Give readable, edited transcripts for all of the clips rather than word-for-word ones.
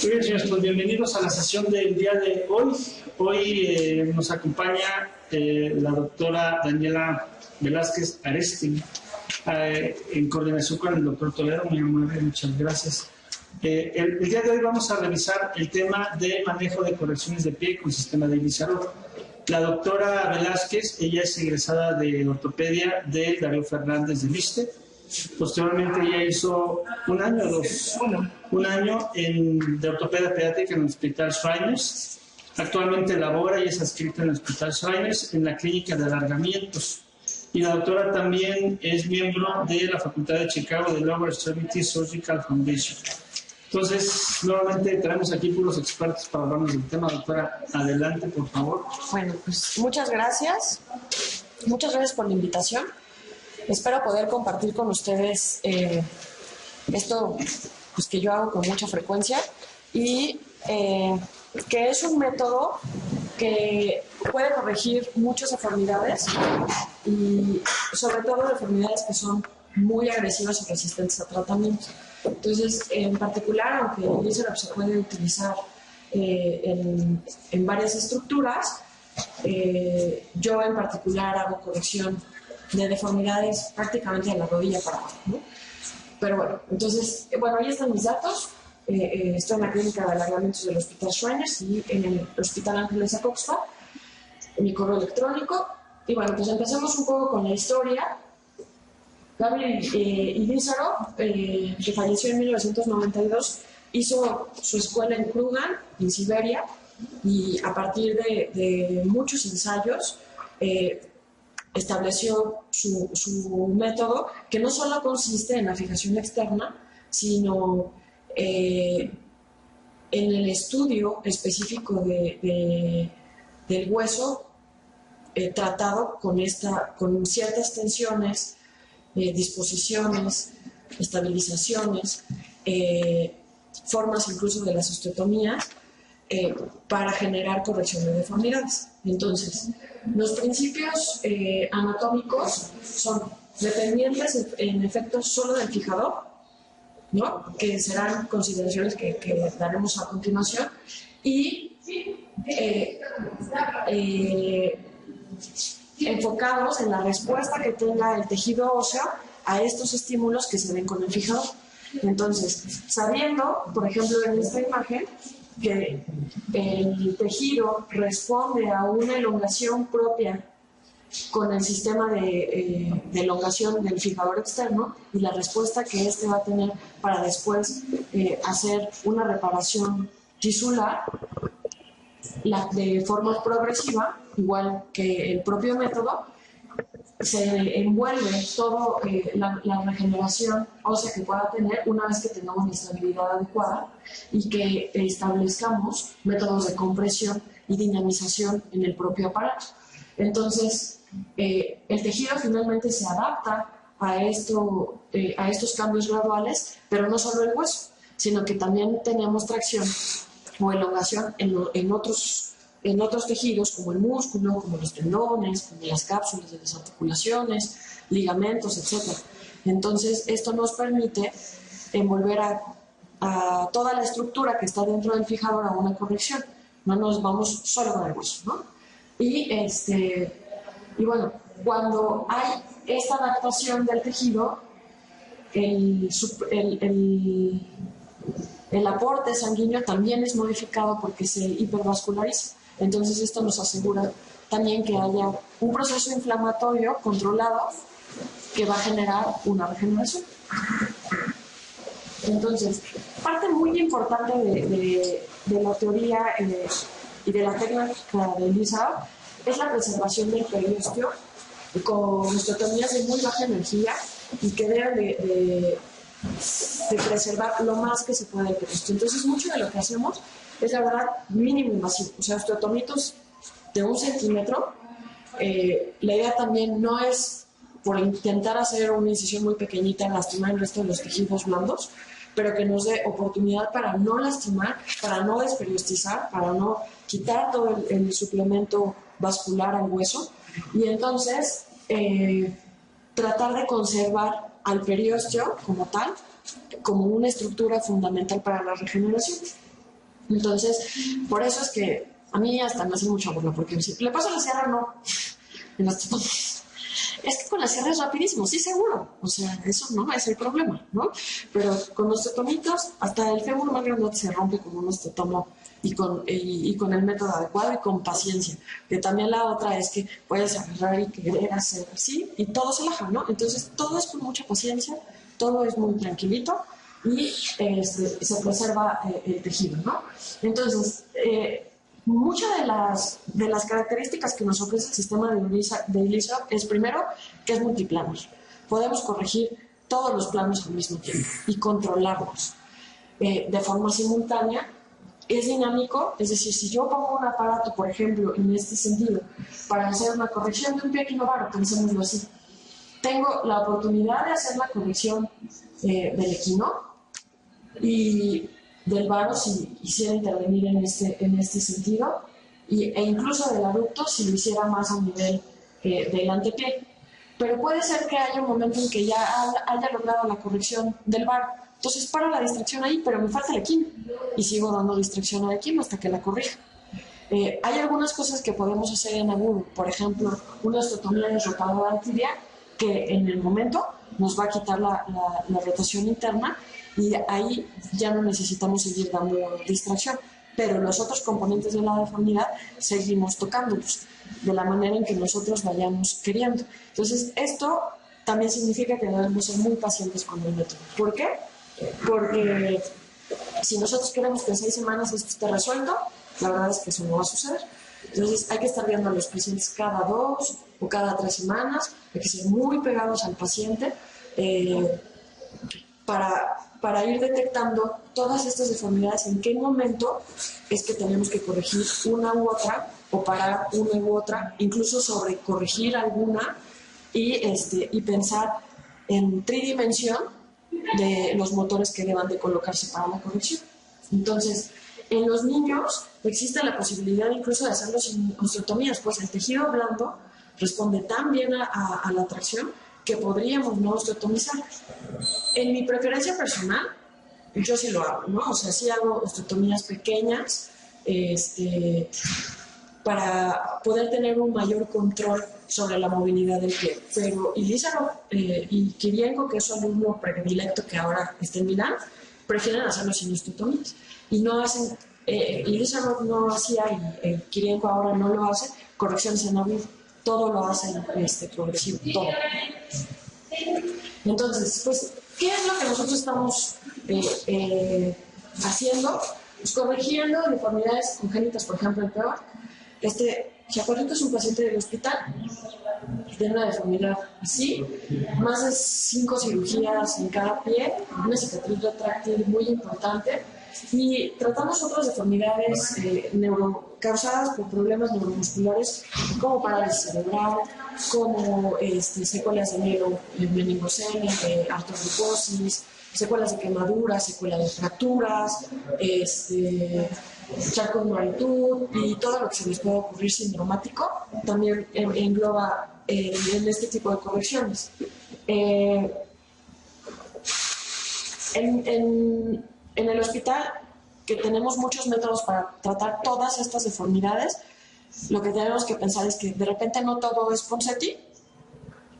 Muy bien, señores, pues bienvenidos a la sesión del día de hoy. Hoy nos acompaña la doctora Daniela Velázquez Arestin, en coordinación con el doctor Toledo. Muy amable, muchas gracias. El día de hoy vamos a revisar el tema de manejo de correcciones de pie con sistema de Lizarov. La doctora Velázquez, ella es egresada de ortopedia de Darío Fernández de Liste. Posteriormente ella hizo un año de ortopedia pediátrica en el Hospital Shriners. Actualmente labora y es adscrita en el Hospital Shriners en la clínica de alargamientos. Y la doctora también es miembro de la Facultad de Chicago de Lower Extremity Surgical Foundation. Entonces, nuevamente tenemos aquí puros expertos para hablarnos del tema. Doctora, adelante, por favor. Bueno, pues muchas gracias. Muchas gracias por la invitación. Espero poder compartir con ustedes esto pues, que yo hago con mucha frecuencia y que es un método que puede corregir muchas deformidades y sobre todo deformidades que son muy agresivas y resistentes a tratamiento. Entonces, en particular, aunque el Lizarov se puede utilizar en varias estructuras, yo en particular hago corrección de deformidades prácticamente de la rodilla para abajo, ¿no? Pero bueno, entonces, ahí están mis datos. Estoy en la clínica de alargamientos del Hospital Shriners y en el Hospital Ángeles Acoxpa, mi correo electrónico. Y bueno, pues empecemos un poco con la historia. Gabriel Lizarov, que falleció en 1992, hizo su escuela en Krugan, en Siberia, y a partir de muchos ensayos estableció su método, que no solo consiste en la fijación externa, sino en el estudio específico del hueso tratado con ciertas tensiones, disposiciones, estabilizaciones, formas incluso de las osteotomías, para generar corrección de deformidades. Entonces, los principios anatómicos son dependientes en efecto solo del fijador, ¿no? Que serán consideraciones que daremos a continuación, y enfocados en la respuesta que tenga el tejido óseo a estos estímulos que se ven con el fijador. Entonces, sabiendo, por ejemplo, en esta imagen, que el tejido responde a una elongación propia con el sistema de elongación del fijador externo, y la respuesta que éste va a tener para después hacer una reparación tisular de forma progresiva, igual que el propio método, se envuelve toda la regeneración ósea que pueda tener una vez que tengamos la estabilidad adecuada y que establezcamos métodos de compresión y dinamización en el propio aparato. Entonces, el tejido finalmente se adapta a estos cambios graduales, pero no solo el hueso, sino que también tenemos tracción o elongación en otros tejidos, como el músculo, como los tendones, como las cápsulas de las articulaciones, ligamentos, etc. Entonces, esto nos permite envolver a toda la estructura que está dentro del fijador a una corrección. No nos vamos solo con el hueso, ¿no? Y bueno, cuando hay esta adaptación del tejido, el aporte sanguíneo también es modificado porque se hipervasculariza. Entonces, esto nos asegura también que haya un proceso inflamatorio controlado que va a generar una regeneración. Entonces, parte muy importante de la teoría y de la técnica de Lizarov es la preservación del periósteo con osteotomías de muy baja energía y que deben de preservar lo más que se pueda el periósteo. Entonces, mucho de lo que hacemos es, la verdad, mínimo invasivo. O sea, osteotomitos de 1 centímetro. La idea también no es por intentar hacer una incisión muy pequeñita, lastimar el resto de los tejidos blandos, pero que nos dé oportunidad para no lastimar, para no desperiostizar, para no quitar todo el suplemento vascular al hueso, y entonces tratar de conservar al periósteo como tal, como una estructura fundamental para la regeneración. Entonces, por eso es que a mí hasta me hace mucha burla, porque si le paso la sierra, no, en los tetones. Es que con la sierra es rapidísimo, sí, seguro. O sea, eso no es el problema, ¿no? Pero con los tetonitos, hasta el fémur más grande se rompe con unos tetomo y con el método adecuado y con paciencia. Que también la otra es que puedes agarrar y querer hacer así y todo se laja, ¿no? Entonces, todo es con mucha paciencia, todo es muy tranquilito y se preserva el tejido, ¿no? Entonces, muchas de las características que nos ofrece el sistema de Elisa es primero que es multiplanos. Podemos corregir todos los planos al mismo tiempo y controlarlos de forma simultánea. Es dinámico, es decir, si yo pongo un aparato, por ejemplo, en este sentido, para hacer una corrección de un pie equinovaro, pensémoslo así, tengo la oportunidad de hacer la corrección del equino y del varo si quisiera intervenir en este sentido, e incluso del aducto si lo hiciera más a nivel del antepié. Pero puede ser que haya un momento en que ya haya logrado la corrección del varo. Entonces paro la distracción ahí, pero me falta el equino y sigo dando distracción al equino hasta que la corrija. Hay algunas cosas que podemos hacer en agudo, por ejemplo, una osteotomía de rotada de tibia que en el momento nos va a quitar la rotación interna y ahí ya no necesitamos seguir dando distracción, pero los otros componentes de la deformidad seguimos tocándolos de la manera en que nosotros vayamos queriendo. Entonces, esto también significa que debemos ser muy pacientes con el método. ¿Por qué? Porque si nosotros queremos que en 6 semanas esto esté resuelto, la verdad es que eso no va a suceder. Entonces, hay que estar viendo a los pacientes cada 2 o cada 3 semanas, hay que ser muy pegados al paciente para ir detectando todas estas deformidades, en qué momento es que tenemos que corregir una u otra o parar una u otra, incluso sobre corregir alguna y pensar en tridimensión de los motores que deban de colocarse para la corrección. Entonces, en los niños existe la posibilidad incluso de hacerlo sin osteotomías, pues el tejido blando responde tan bien a la tracción que podríamos no osteotomizar. En mi preferencia personal, yo sí lo hago, ¿no? O sea, sí hago osteotomías pequeñas para poder tener un mayor control sobre la movilidad del pie. Pero Ilízaro y Kirienko, que es su alumno predilecto que ahora está en Milán, prefieren hacerlo sin osteotomías. Y no hacen, Ilízaro no hacía y Kirienko ahora no lo hace, correcciones en agudo. Todo lo hacen progresivo, todo. Entonces, pues, ¿qué es lo que nosotros estamos haciendo? Pues corrigiendo deformidades congénitas, por ejemplo, el peor. Chaparrito es un paciente del hospital, tiene una deformidad así, más de 5 cirugías en cada pie, una cicatriz retráctil muy importante, y tratamos otras deformidades causadas por problemas neuromusculares como parálisis cerebral, como secuelas de meningocele, artrogriposis, secuelas de quemaduras, secuelas de fracturas, charcot-marie-tooth y todo lo que se les pueda ocurrir sindromático también engloba en este tipo de correcciones. En el hospital, que tenemos muchos métodos para tratar todas estas deformidades, lo que tenemos que pensar es que de repente no todo es Ponseti,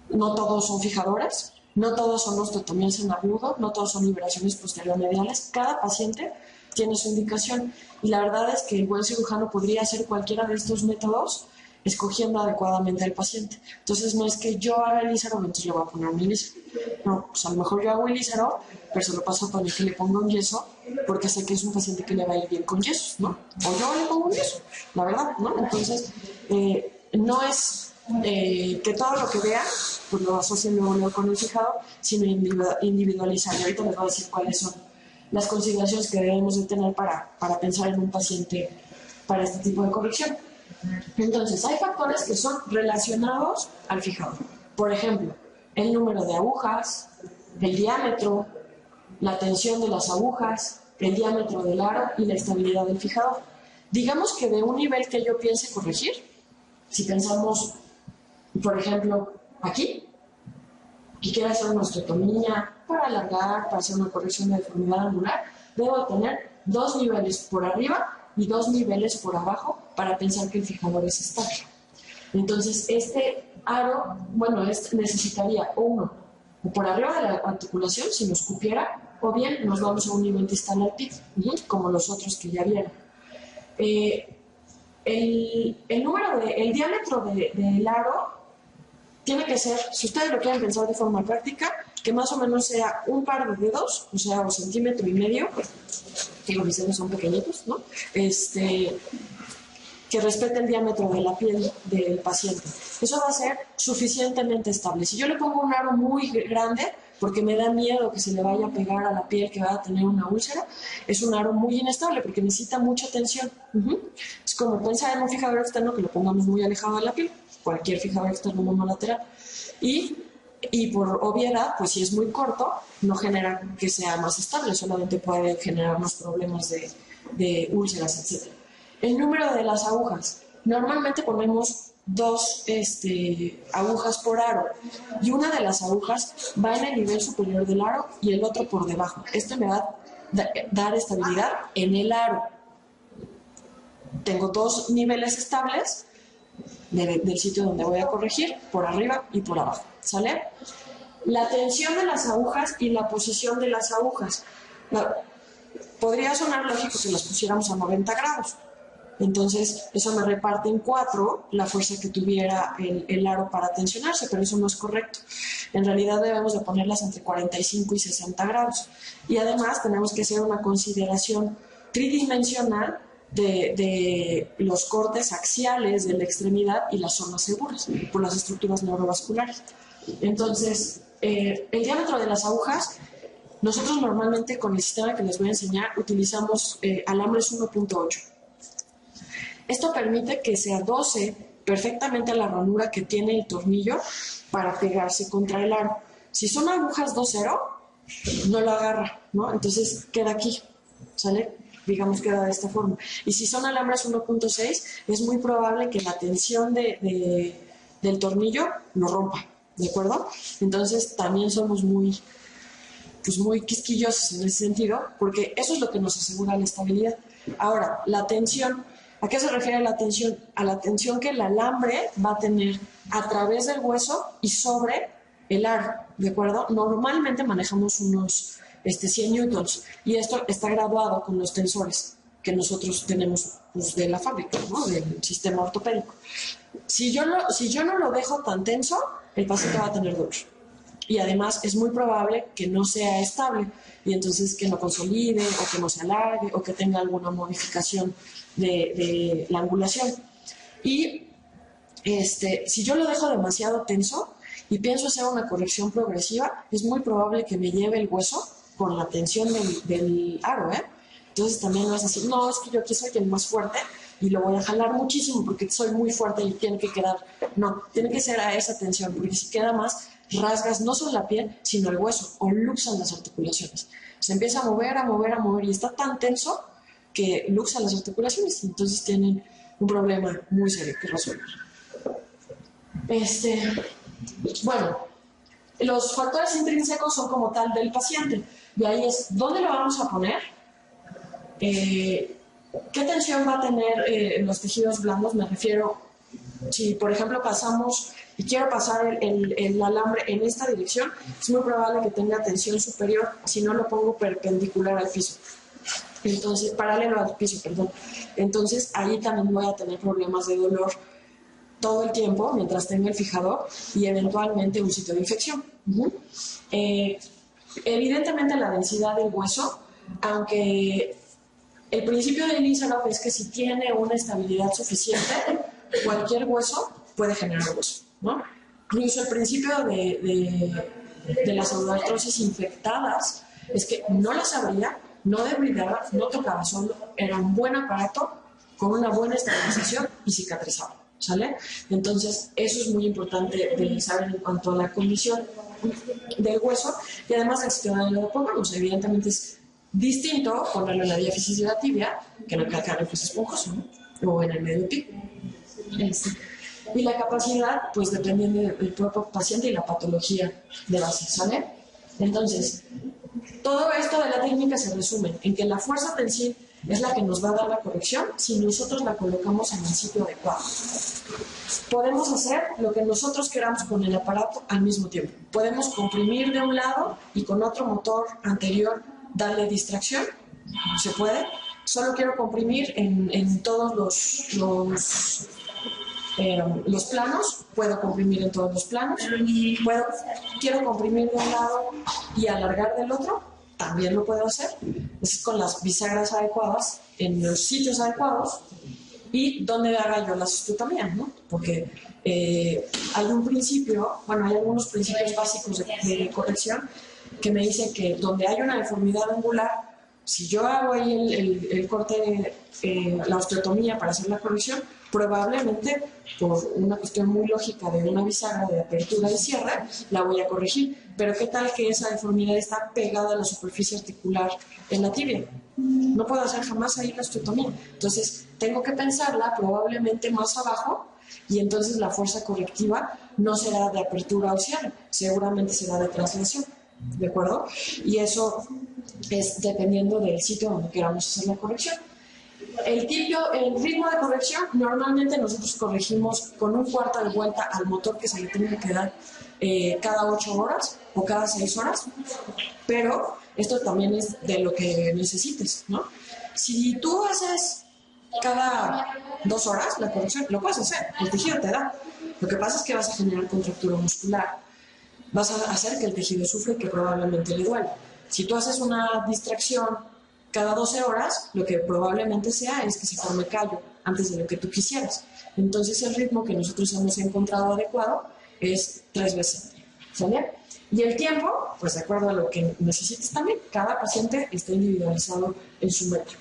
no todos son fijadores, no todos son osteotomías en agudo, no todos son liberaciones posterior-mediales. Cada paciente tiene su indicación y la verdad es que el buen cirujano podría hacer cualquiera de estos métodos escogiendo adecuadamente al paciente. Entonces no es que yo haga el Ilízaro, entonces le voy a poner un Ilízaro. No, pues a lo mejor yo hago el Ilízaro, pero se lo paso a Tony que le ponga un yeso, porque sé que es un paciente que le va a ir bien con yesos, ¿no? O yo le pongo un yeso, la verdad, ¿no? Entonces, no es que todo lo que vea, pues lo asocien luego con el fijado, sino individualizar. Y ahorita les voy a decir cuáles son las consideraciones que debemos de tener para pensar en un paciente para este tipo de corrección. Entonces, hay factores que son relacionados al fijado. Por ejemplo, el número de agujas, el diámetro, la tensión de las agujas, el diámetro del aro y la estabilidad del fijador. Digamos que de un nivel que yo piense corregir, si pensamos, por ejemplo, aquí, y quiero hacer una osteotomía para alargar, para hacer una corrección de deformidad angular, debo tener 2 niveles por arriba y 2 niveles por abajo para pensar que el fijador es estable. Entonces, este aro, necesitaría uno por arriba de la articulación, si nos cupiera, o bien nos vamos a un nivel distal al pie, como los otros que ya vieron. El diámetro del aro tiene que ser, si ustedes lo quieren pensar de forma práctica, que más o menos sea un par de dedos, o sea, 1,5 centímetros, digo, mis dedos son pequeñitos, ¿no? Que respete el diámetro de la piel del paciente. Eso va a ser suficientemente estable. Si yo le pongo un aro muy grande, porque me da miedo que se le vaya a pegar a la piel, que va a tener una úlcera, es un aro muy inestable porque necesita mucha tensión. Es como pensar en un fijador externo que lo pongamos muy alejado de la piel, cualquier fijador externo monolateral. Y por obviedad, pues si es muy corto, no genera que sea más estable, solamente puede generarnos problemas de úlceras, etc. El número de las agujas. Normalmente ponemos 2 agujas por aro y una de las agujas va en el nivel superior del aro y el otro por debajo. Esto me va a dar estabilidad en el aro. Tengo 2 niveles estables del sitio donde voy a corregir, por arriba y por abajo, ¿sale? La tensión de las agujas y la posición de las agujas. Podría sonar lógico que las pusiéramos a 90 grados. Entonces, eso me reparte en 4 la fuerza que tuviera el aro para tensionarse, pero eso no es correcto. En realidad debemos de ponerlas entre 45 y 60 grados. Y además tenemos que hacer una consideración tridimensional de los cortes axiales de la extremidad y las zonas seguras por las estructuras neurovasculares. Entonces, el diámetro de las agujas, nosotros normalmente con el sistema que les voy a enseñar utilizamos alambres 1.8. Esto permite que se adoce perfectamente a la ranura que tiene el tornillo para pegarse contra el aro. Si son agujas 2.0, no lo agarra, ¿no? Entonces queda aquí, ¿sale? Digamos, queda de esta forma. Y si son alambres 1.6, es muy probable que la tensión del tornillo lo rompa, ¿de acuerdo? Entonces también somos muy quisquillosos en ese sentido, porque eso es lo que nos asegura la estabilidad. Ahora, la tensión. ¿A qué se refiere la tensión? A la tensión que el alambre va a tener a través del hueso y sobre el aro, ¿de acuerdo? Normalmente manejamos unos 100 newtons y esto está graduado con los tensores que nosotros tenemos pues, de la fábrica, ¿no? Del sistema ortopédico. Si yo no lo dejo tan tenso, el paciente va a tener dolor. Y además es muy probable que no sea estable y entonces que no consolide o que no se alargue o que tenga alguna modificación de la angulación. Y si yo lo dejo demasiado tenso y pienso hacer una corrección progresiva, es muy probable que me lleve el hueso con la tensión del aro, Entonces también vas a decir, no, es que yo aquí soy el más fuerte y lo voy a jalar muchísimo porque soy muy fuerte y tiene que quedar. No, tiene que ser a esa tensión, porque si queda más, rasgas no solo la piel, sino el hueso, o luxan las articulaciones. Se empieza a mover y está tan tenso que luxan las articulaciones y entonces tienen un problema muy serio que resolver. Bueno, los factores intrínsecos son como tal del paciente. Y ahí es, ¿dónde lo vamos a poner? ¿Qué tensión va a tener en los tejidos blandos? Me refiero, si por ejemplo pasamos y quiero pasar el alambre en esta dirección, es muy probable que tenga tensión superior si no lo pongo perpendicular al piso. Entonces, paralelo al piso, perdón. Entonces, ahí también voy a tener problemas de dolor todo el tiempo mientras tenga el fijador y eventualmente un sitio de infección. Evidentemente, la densidad del hueso, aunque el principio de Linzerov es que si tiene una estabilidad suficiente, cualquier hueso puede generar hueso, ¿no? Incluso el principio de las pseudoartrosis infectadas es que no las abría, no debridaba, no tocaba solo, era un buen aparato con una buena estabilización y cicatrizaba, ¿sale? Entonces, eso es muy importante de saber en cuanto a la condición del hueso y además el sistema de lo pongamos. Evidentemente es distinto ponerlo en la diáfisis de la tibia que en el calcáneo que es esponjoso, ¿no? O en el medio pico. Y la capacidad, pues depende del propio paciente y la patología de base, ¿sale? Entonces, todo esto de la técnica se resume en que la fuerza tensil es la que nos va a dar la corrección si nosotros la colocamos en el sitio adecuado. Podemos hacer lo que nosotros queramos con el aparato al mismo tiempo. Podemos comprimir de un lado y con otro motor anterior darle distracción. Se puede. Solo quiero comprimir en todos los planos. Puedo comprimir en todos los planos. Quiero comprimir de un lado y alargar del otro. También lo puedo hacer. Es con las bisagras adecuadas, en los sitios adecuados y donde haga yo la osteotomía, ¿no? Porque hay un principio, bueno, hay algunos principios básicos de corrección que me dicen que donde hay una deformidad angular, si yo hago ahí el corte, la osteotomía para hacer la corrección, probablemente por una cuestión muy lógica de una bisagra de apertura y cierre, la voy a corregir. Pero ¿qué tal que esa deformidad está pegada a la superficie articular en la tibia? No puedo hacer jamás ahí la osteotomía. Entonces, tengo que pensarla probablemente más abajo y entonces la fuerza correctiva no será de apertura o cierre, seguramente será de traslación. ¿De acuerdo? Y eso es dependiendo del sitio donde queramos hacer la corrección. El ritmo de corrección, normalmente nosotros corregimos con un cuarto de vuelta al motor que se le tiene que dar cada 8 horas o cada 6 horas, pero esto también es de lo que necesites, ¿no? Si tú haces cada 2 horas la corrección, lo puedes hacer, el tejido te da. Lo que pasa es que vas a generar contractura muscular, vas a hacer que el tejido sufra y que probablemente le duele. Si tú haces una distracción cada 12 horas, lo que probablemente sea es que se forme callo antes de lo que tú quisieras. Entonces el ritmo que nosotros hemos encontrado adecuado es 3 veces al día. ¿Sale? Y el tiempo, pues de acuerdo a lo que necesites también, cada paciente está individualizado en su meta.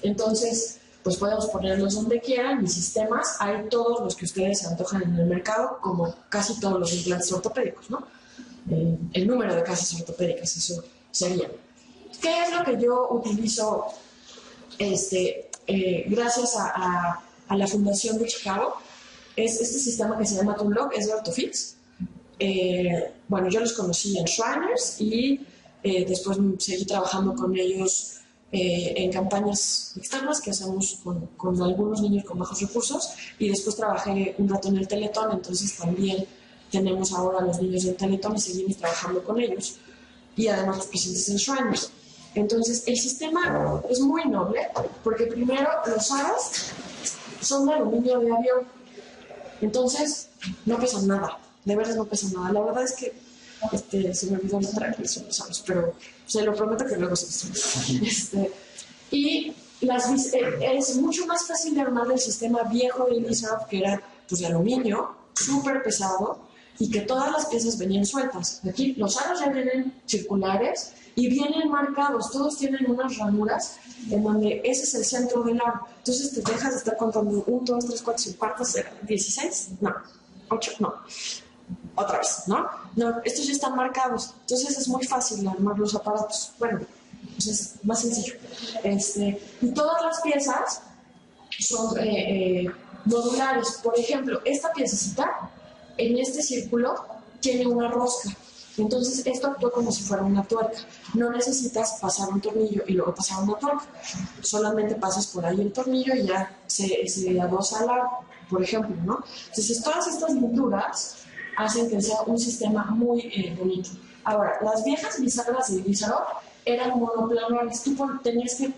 Entonces, pues podemos ponerlos donde quieran, mis sistemas, hay todos los que ustedes se antojan en el mercado, como casi todos los implantes ortopédicos, ¿no? El número de casas ortopédicas, eso sería. ¿Qué es lo que yo utilizo gracias a la Fundación de Chicago? Es este sistema que se llama ToolLock, es de Orthofix. Bueno, yo los conocí en Shriners y después seguí trabajando con ellos en campañas externas que hacemos con algunos niños con bajos recursos y después trabajé un rato en el Teletón, entonces también tenemos ahora a los niños del Teletón y seguimos trabajando con ellos y además los presentes en Shriners. Entonces el sistema es muy noble porque primero los aros son de aluminio de avión, entonces no pesan nada, de verdad no pesan nada. La verdad es que se me olvidó mostrar que son los aros, pero se lo prometo que luego se y es mucho más fácil de armar el sistema viejo de Elizabeth, que era pues de aluminio, súper pesado, y que todas las piezas venían sueltas. Aquí los aros ya vienen circulares y vienen marcados, todos tienen unas ranuras en donde ese es el centro del aro. Entonces te dejas de estar contando 1, 2, 3, 4, 5 partes, 16, no, 8, no. Otra vez, ¿no? No, estos ya están marcados, entonces es muy fácil armar los aparatos. Bueno, pues es más sencillo. Y todas las piezas son modulares. Por ejemplo, esta piececita en este círculo tiene una rosca. Entonces esto actúa como si fuera una tuerca. No necesitas pasar un tornillo y luego pasar una tuerca. Solamente pasas por ahí el tornillo y ya se adosa al aro, por ejemplo, ¿no? Entonces todas estas pinturas hacen que sea un sistema muy bonito. Ahora, las viejas bisagras de Elizabeth eran monoplanares. Tú tenías que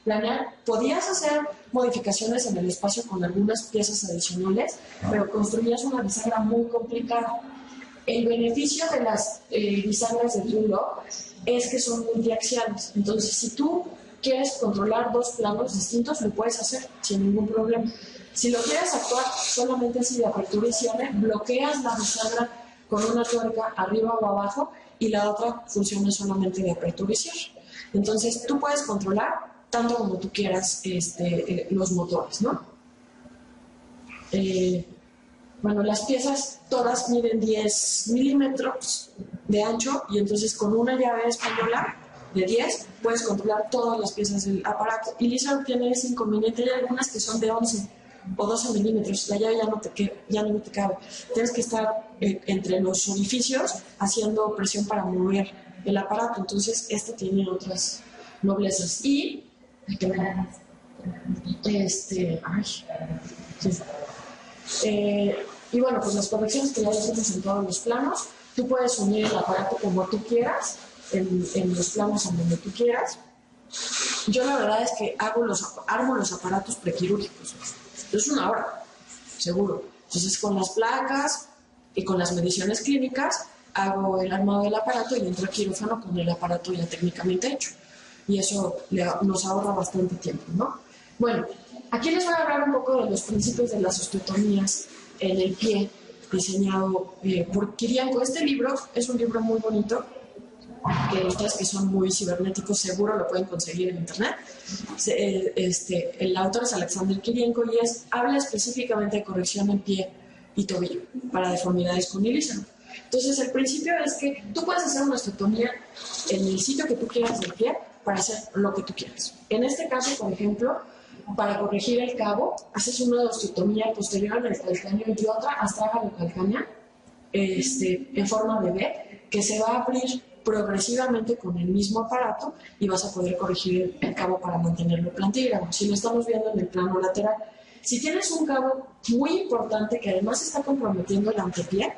planear, podías hacer modificaciones en el espacio con algunas piezas adicionales, pero construías una bisagra muy complicada. El beneficio de las bisagras de ToolLock es que son multiaxiales. Entonces, si tú quieres controlar 2 planos distintos, lo puedes hacer sin ningún problema. Si lo quieres actuar solamente así de apertura y cierre, bloqueas la bisagra con una tuerca arriba o abajo y la otra funciona solamente de apertura y cierre. Entonces, tú puedes controlar tanto como tú quieras los motores, ¿no? Bueno, las piezas todas miden 10 milímetros de ancho y entonces con una llave española de 10 puedes controlar todas las piezas del aparato. Y Elizabeth tiene ese inconveniente, hay algunas que son de 11. o 12 milímetros, la llave ya no te cabe. Tienes que estar entre los orificios haciendo presión para mover el aparato. Entonces, este tiene otras noblezas. Y y bueno, pues las correcciones que ya hicimos en todos los planos, tú puedes unir el aparato como tú quieras, en los planos en donde tú quieras. Yo la verdad es que armo los aparatos prequirúrgicos. Es una hora, seguro. Entonces con las placas y con las mediciones clínicas hago el armado del aparato y entro al quirófano con el aparato ya técnicamente hecho. Y eso nos ahorra bastante tiempo, ¿no? Bueno, aquí les voy a hablar un poco de los principios de las osteotomías en el pie, diseñado por Kirienko. Este libro es un libro muy bonito, que ustedes que son muy cibernéticos seguro lo pueden conseguir en internet. El autor es Alexander Kirienko y habla específicamente de corrección en pie y tobillo para deformidades con ilísano. Entonces el principio es que tú puedes hacer una osteotomía en el sitio que tú quieras del pie para hacer lo que tú quieras. En este caso, por ejemplo, para corregir el cabo, haces una osteotomía posterior al calcáneo y otra astragalocalcánea en forma de V, que se va a abrir progresivamente con el mismo aparato y vas a poder corregir el cabo para mantenerlo plantígrado. Si lo estamos viendo en el plano lateral, si tienes un cabo muy importante que además está comprometiendo el antepié,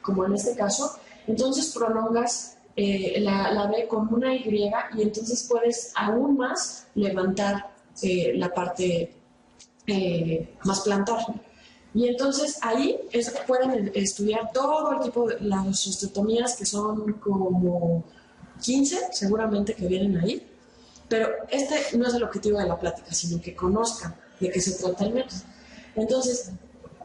como en este caso, entonces prolongas la V con una Y y entonces puedes aún más levantar la parte más plantar. Y entonces ahí pueden estudiar todo el tipo de las osteotomías, que son como 15 seguramente que vienen ahí, pero este no es el objetivo de la plática, sino que conozcan de qué se trata el método. Entonces,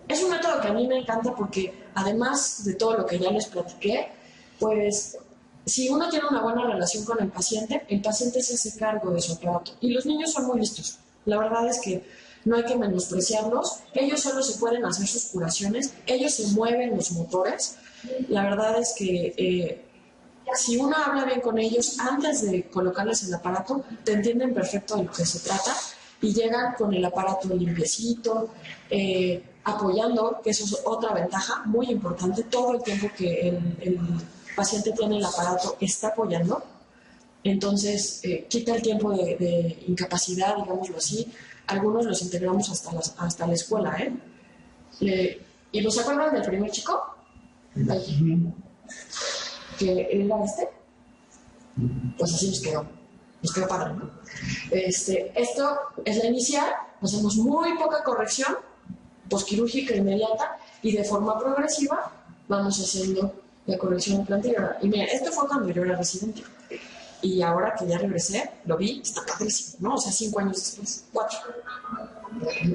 es un método que a mí me encanta porque además de todo lo que ya les platiqué, pues si uno tiene una buena relación con el paciente se hace cargo de su aparato. Y los niños son muy listos. La verdad es que no hay que menospreciarlos. Ellos solo se pueden hacer sus curaciones. Ellos se mueven los motores. La verdad es que si uno habla bien con ellos antes de colocarles el aparato, te entienden perfecto de lo que se trata y llegan con el aparato limpiecito, apoyando, que eso es otra ventaja muy importante. Todo el tiempo que el paciente tiene el aparato está apoyando. Entonces, quita el tiempo de incapacidad, digámoslo así. Algunos los integramos hasta la escuela, ¿Y los acuerdan del primer chico? Que era pues así nos quedó padre, ¿no? Esto es la inicial, hacemos muy poca corrección posquirúrgica inmediata y de forma progresiva vamos haciendo la corrección plantígrada. Y mira, esto fue cuando yo era residente. Y ahora que ya regresé, lo vi, está padrísimo, ¿no? O sea, 5 años después, 4,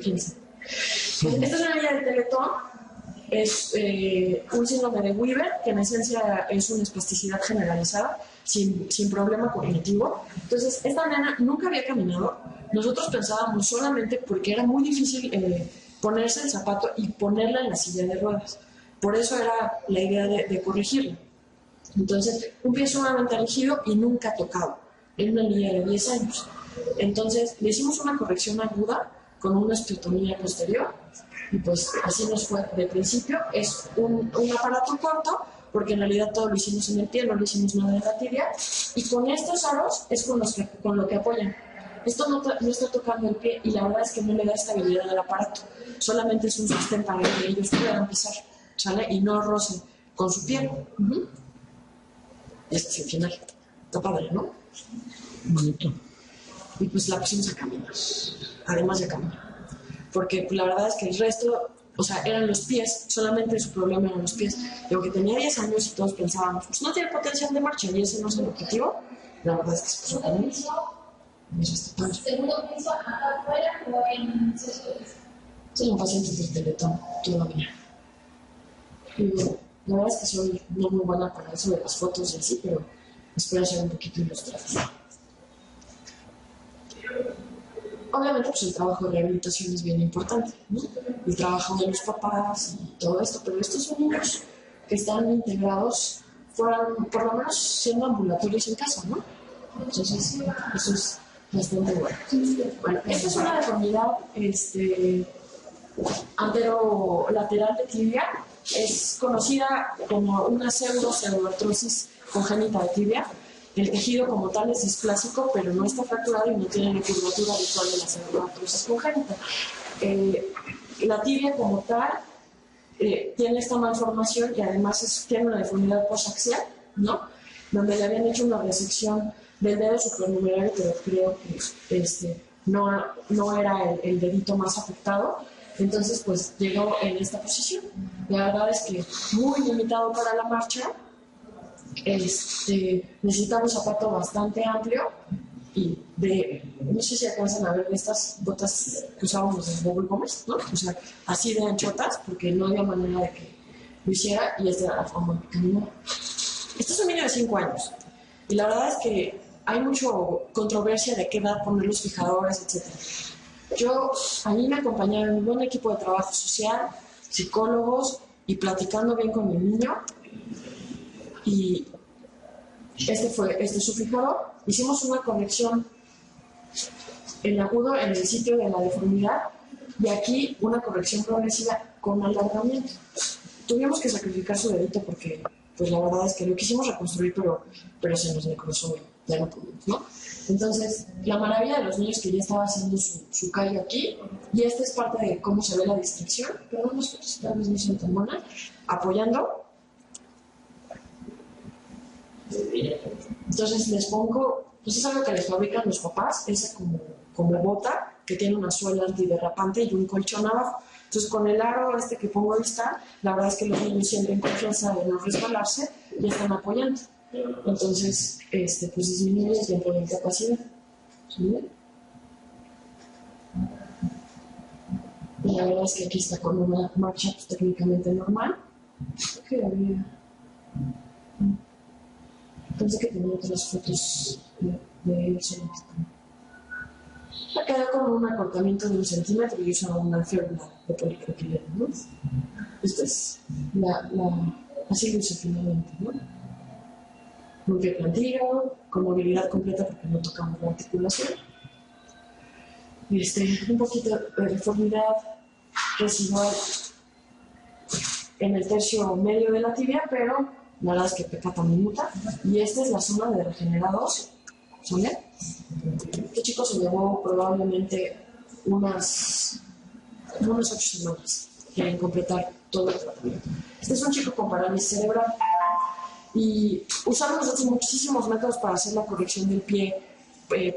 15. Esta es una guía del Teletón, es un síndrome de Weaver, que en esencia es una espasticidad generalizada, sin problema cognitivo. Entonces, esta nena nunca había caminado. Nosotros pensábamos solamente porque era muy difícil ponerse el zapato y ponerla en la silla de ruedas. Por eso era la idea de corregirla. Entonces, un pie sumamente rígido y nunca tocado, en una niña de 10 años. Entonces, le hicimos una corrección aguda con una osteotomía posterior y pues así nos fue de principio. Es un aparato corto, porque en realidad todo lo hicimos en el pie, no lo hicimos nada en la tibia, y con estos aros es con lo que apoyan. Esto no está tocando el pie y la verdad es que no le da estabilidad al aparato, solamente es un sostén para que ellos puedan pisar, ¿sale? Y no rocen con su piel. Y este es el final. Está padre, ¿no? Bonito. Y pues la pusimos a caminar, además de caminar. Porque pues, la verdad es que el resto, o sea, eran los pies, solamente su problema eran los pies. Y aunque tenía 10 años y todos pensábamos, pues no tiene potencial de marcha y ese no es el objetivo, la verdad es que se puso a caminar. Y eso está padre. ¿Segundo piso acá afuera o en sexto piso? Soy un paciente del Teletón todavía. Y la verdad es que soy no muy buena para eso de las fotos y así, pero espero ser un poquito ilustrada. Obviamente, pues el trabajo de rehabilitación es bien importante, ¿no? El trabajo de los papás y todo esto, pero estos son niños que están integrados, por lo menos siendo ambulatorios en casa, ¿no? Entonces, eso es bastante bueno. Bueno, esta es una deformidad anterolateral de tibia es conocida como una pseudoartrosis congénita de tibia. El tejido como tal es displásico, pero no está fracturado y no tiene la curvatura habitual de la pseudoartrosis congénita. La tibia como tal tiene esta malformación y además tiene una deformidad posaxial, ¿no? Donde le habían hecho una resección del dedo supernumerario, pero creo que no era el dedito más afectado. Entonces, pues llegó en esta posición. La verdad es que muy limitado para la marcha. Necesitaba un zapato bastante amplio y no sé si alcanzan a ver de estas botas que usábamos en Google Gómez, ¿no? O sea, así de anchotas, porque no había manera de que lo hiciera y esta era la forma en que caminaba. Este es un niño de 5 años y la verdad es que hay mucha controversia de qué edad poner los fijadores, etc. A mí me acompañaron un buen equipo de trabajo social, psicólogos y platicando bien con mi niño. Y este es su fijador. Hicimos una corrección en agudo en el sitio de la deformidad y aquí una corrección progresiva con alargamiento. Tuvimos que sacrificar su dedito porque pues la verdad es que lo quisimos reconstruir, pero se nos necrosó y ya no pudimos, ¿no? Entonces, la maravilla de los niños que ya estaba haciendo su callo aquí, y esta es parte de cómo se ve la distracción, pero unas fotos tal vez no son tan buenas, apoyando. Entonces les pongo, pues es algo que les fabrican los papás, esa como bota que tiene una suela antiderrapante y un colchón abajo. Entonces con el aro que pongo ahí está, la verdad es que los niños sienten confianza de no resbalarse y están apoyando. Entonces, pues disminuye el tiempo de incapacidad. ¿Sí? Y la verdad es que aquí está con una marcha pues, técnicamente normal. Creo que había... Pensé que tenía otras fotos de él solito. Ha quedado con un acortamiento de 1 centímetro y usaba una férula de polipropileno, ¿no? Esto es así lo hice finalmente, ¿no? Un pie plantígrado, con movilidad completa porque no tocamos la articulación. Un poquito de deformidad residual en el tercio medio de la tibia, pero la verdad es que peca minuta. Y esta es la zona de regenerados. ¿Sale? Este chico se llevó probablemente unas 8 semanas en completar todo el tratamiento. Este es un chico con parálisis cerebral y usamos nosotros muchísimos métodos para hacer la corrección del pie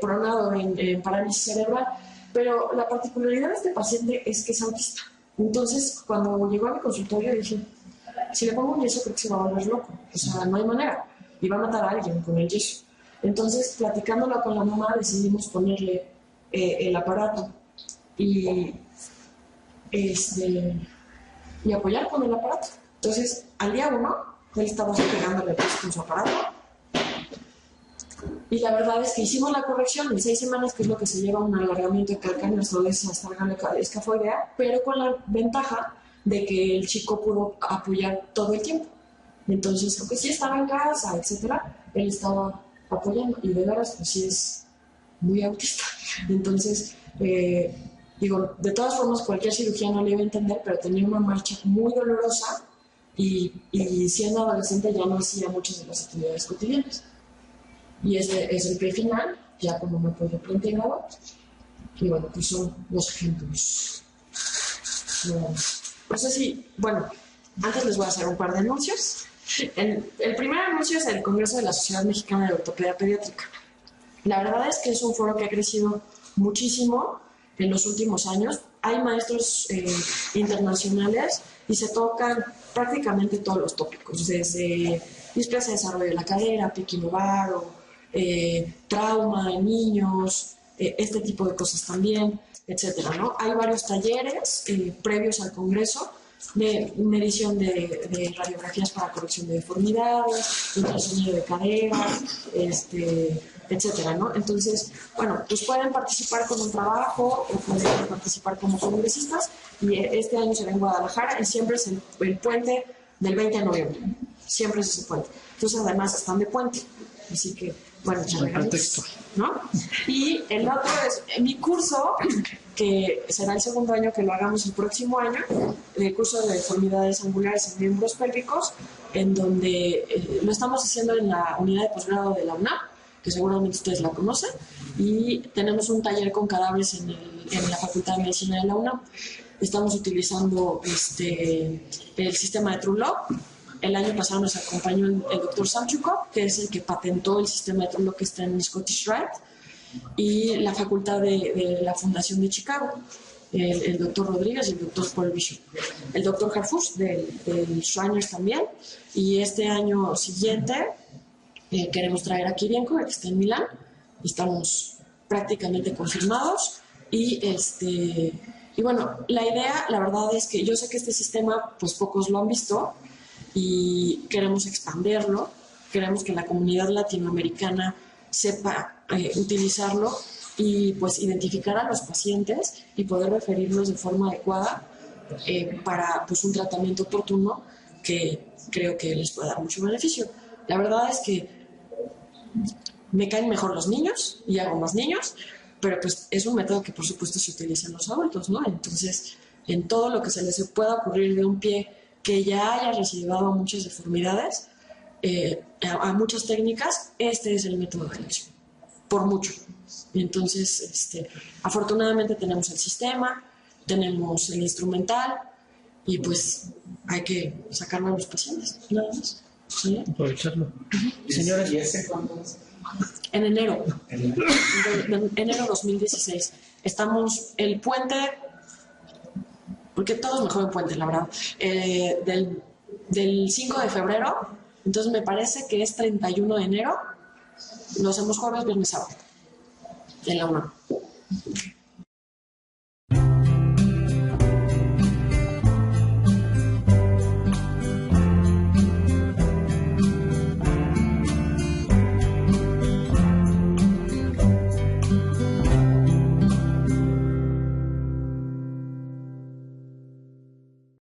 pronado en parálisis cerebral, pero la particularidad de este paciente es que es autista. Entonces, cuando llegó a mi consultorio dije, si le pongo un yeso creo que se va a volver loco, o sea, no hay manera, y va a matar a alguien con el yeso. Entonces, platicándolo con la mamá, decidimos ponerle el aparato y apoyar con el aparato. Entonces, al día 1, él estaba pegándole con su aparato. Y la verdad es que hicimos la corrección en 6 semanas, que es lo que se lleva un alargamiento de calcáneo hasta la escafoidea, pero con la ventaja de que el chico pudo apoyar todo el tiempo. Entonces, aunque sí estaba en casa, etcétera, él estaba apoyando y de veras pues sí es muy autista. Entonces digo, de todas formas cualquier cirugía no le iba a entender, pero tenía una marcha muy dolorosa y siendo adolescente ya no hacía muchas de las actividades cotidianas. Y este es el pie final, ya como un apoyo planteado, y bueno, pues son los ejemplos. No sé si, bueno, antes les voy a hacer un par de anuncios. El primer anuncio es el Congreso de la Sociedad Mexicana de Ortopedia Pediátrica. La verdad es que es un foro que ha crecido muchísimo en los últimos años. Hay maestros internacionales y se tocan prácticamente todos los tópicos, desde displasia de desarrollo de la cadera, pique lobar, trauma en niños, este tipo de cosas también, etcétera, ¿no? Hay varios talleres previos al Congreso de medición de radiografías para corrección de deformidades, ultrasonido de caderas, etcétera, ¿no? Entonces, bueno, pues pueden participar con un trabajo o pueden participar como congresistas y este año será en Guadalajara y siempre es el puente del 20 de noviembre, siempre es ese puente. Entonces, además están de puente, así que, bueno, ya regalos, ¿no? Y el otro es, mi curso que será el segundo año que lo hagamos el próximo año, el curso de deformidades angulares en miembros pélvicos, en donde lo estamos haciendo en la unidad de posgrado de la UNAM, que seguramente ustedes la conocen, y tenemos un taller con cadáveres en la Facultad de Medicina de la UNAM. Estamos utilizando el sistema de TrueLog. El año pasado nos acompañó el doctor Samchukov, que es el que patentó el sistema de TrueLog que está en Scottish Rite, y la facultad de la Fundación de Chicago, el doctor Rodríguez y el doctor Paul Bishop. El doctor Harfush del Shriners también. Y este año siguiente queremos traer a Kirienko, que está en Milán. Estamos prácticamente confirmados. Y bueno, la idea, la verdad es que yo sé que este sistema, pues pocos lo han visto y queremos expandirlo. Queremos que la comunidad latinoamericana sepa utilizarlo y pues identificar a los pacientes y poder referirlos de forma adecuada para pues un tratamiento oportuno que creo que les puede dar mucho beneficio. La verdad es que me caen mejor los niños y hago más niños, pero pues es un método que por supuesto se utiliza en los adultos, ¿no? Entonces, en todo lo que se les pueda ocurrir de un pie que ya haya recibido muchas deformidades, a muchas técnicas, este es el método de elección, por mucho. Entonces, afortunadamente tenemos el sistema, tenemos el instrumental y pues hay que sacarlo a los pacientes, nada más. ¿Sí? Aprovecharlo. Señores, ¿y ese cuándo es? En enero. Enero 2016. Estamos el puente, porque todo es mejor en puente, la verdad, del 5 de febrero. Entonces me parece que es 31 de enero. Lo hacemos jueves, viernes, sábado. En la UNAM.